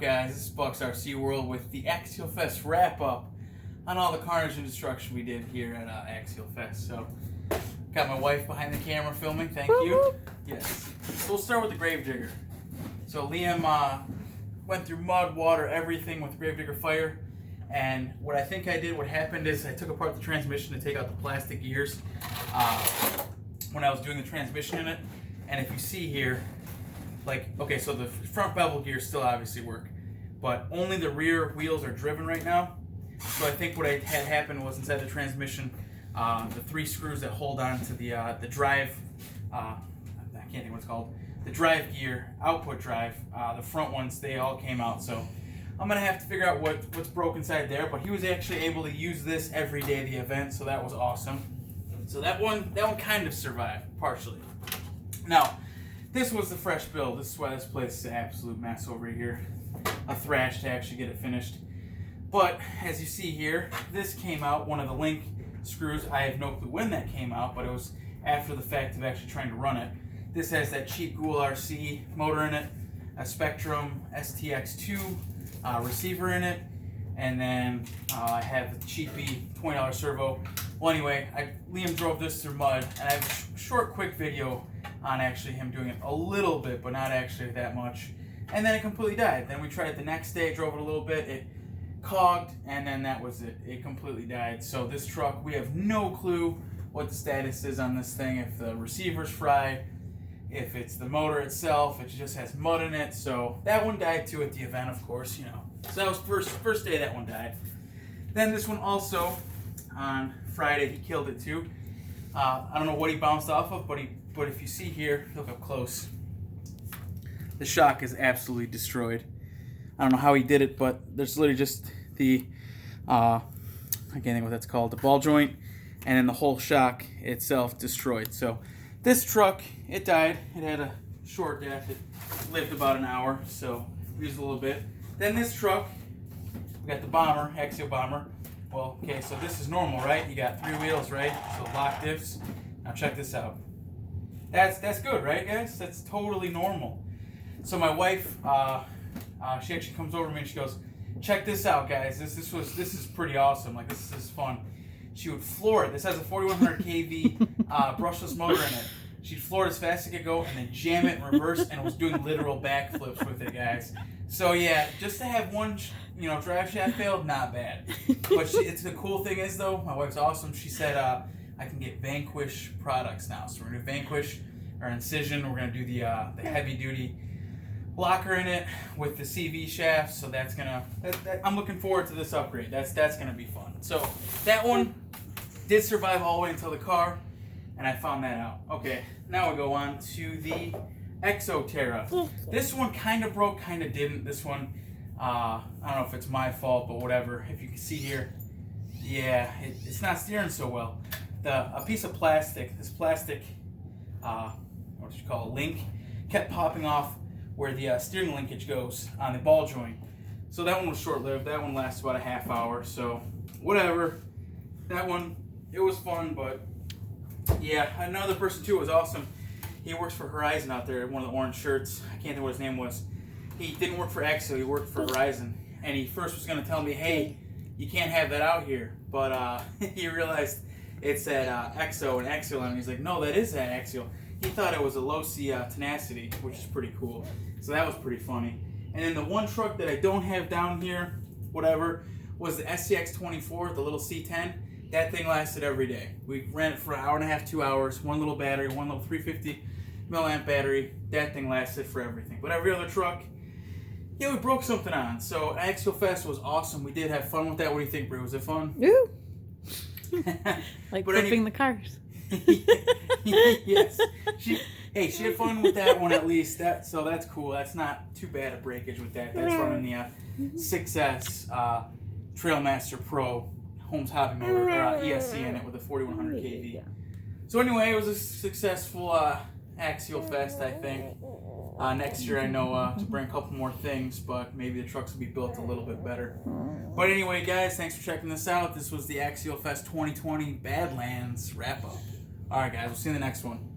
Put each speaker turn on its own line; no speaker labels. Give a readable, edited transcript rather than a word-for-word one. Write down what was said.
guys? This is Buck's RC World with the Axialfest wrap-up on all the carnage and destruction we did here at Axialfest. So, got my wife behind the camera filming, thank you. Yes. So we'll start with the Gravedigger. So Liam went through mud, water, everything with the Gravedigger fire. And what I think I did, what happened is I took apart the transmission to take out the plastic gears when I was doing the transmission in it. And if you see here, like, okay, so the front bevel gears still obviously work, but only the rear wheels are driven right now. So I think what had happened was inside the transmission, the 3 screws that hold on to the drive, I can't think what it's called, the drive gear, output drive, the front ones, they all came out. So I'm gonna have to figure out what's broke inside there, but he was actually able to use this every day of the event, so that was awesome. So that one kind of survived, partially. Now, this was the fresh build. This is why this place is an absolute mess over here. A thrash to actually get it finished. But, as you see here, this came out, one of the link screws. I have no clue when that came out, but it was after the fact of actually trying to run it. This has that cheap Ghoul RC motor in it, a Spectrum STX2 receiver in it, and then I have the cheapy $20 servo. Well, anyway, Liam drove this through mud, and I have a short, quick video on actually him doing it a little bit, but not actually that much. And then it completely died. Then we tried it the next day, drove it a little bit, it cogged, and then that was it. It completely died. So this truck, we have no clue what the status is on this thing, if the receiver's fried, if it's the motor itself, it just has mud in it. So that one died too at the event, of course, you know. So that was first day that one died. Then this one also, on Friday, he killed it too. I don't know what he bounced off of, but if you see here, look up close, the shock is absolutely destroyed. I don't know how he did it, but there's literally just the, I can't think what that's called, the ball joint, and then the whole shock itself destroyed. So this truck, it died. It had a short death. It lived about an hour, so we used a little bit. Then this truck, we got the bomber, Axial bomber. Well, okay, so this is normal, right? You got 3 wheels, right? So lock diffs. Now check this out. That's good, right, guys? That's totally normal. So my wife, she actually comes over to me and she goes, "Check this out, guys. This is pretty awesome. Like, this is fun." She would floor it. This has a 4100 kV brushless motor in it. She'd floor it as fast as it could go and then jam it in reverse, and was doing literal backflips with it, guys. So yeah, just to have one, drive shaft failed, not bad. But it's the cool thing is though, my wife's awesome. She said I can get Vanquish products now. So we're gonna do Vanquish or Incision. We're gonna do the heavy duty locker in it with the CV shaft. So that's gonna. I'm looking forward to this upgrade. That's gonna be fun. So that one did survive all the way until the car, and I found that out. Okay, now we go on to the Exoterra. This one kind of broke, kind of didn't. This one, I don't know if it's my fault, but whatever. If you can see here, yeah, it's not steering so well. A piece of plastic, this plastic, what do you call it, link, kept popping off where the steering linkage goes on the ball joint. So that one was short-lived. That one lasted about a half hour. So whatever. That one, it was fun, but yeah, another person too was awesome. He works for Horizon out there, one of the orange shirts. I can't think what his name was. He didn't work for Axel, he worked for Horizon. And he first was going to tell me, "Hey, you can't have that out here." But he realized it said Exo and Axial, and he's like, "No, that is that Axial." He thought it was a low-C tenacity, which is pretty cool. So that was pretty funny. And then the one truck that I don't have down here, whatever, was the SCX-24, the little C10. That thing lasted every day. We ran it for an hour and a half, 2 hours, one little battery, one little 350 milliamp battery. That thing lasted for everything. But every other truck, yeah, we broke something on. So Axialfest was awesome. We did have fun with that. What do you think, Brie? Was it fun?
Woo! Like flipping the cars.
Yes. She had fun with that one at least. So that's cool. That's not too bad a breakage with that. That's running the 6S Trailmaster Pro Holmes Hobby motor, ESC in it with a 4100 kV. So anyway, it was a successful Axialfest, I think. Next year I know to bring a couple more things, but maybe the trucks will be built a little bit better. But anyway, guys, thanks for checking this out. This was the Axialfest 2020 Badlands wrap-up. Alright guys, we'll see you in the next one.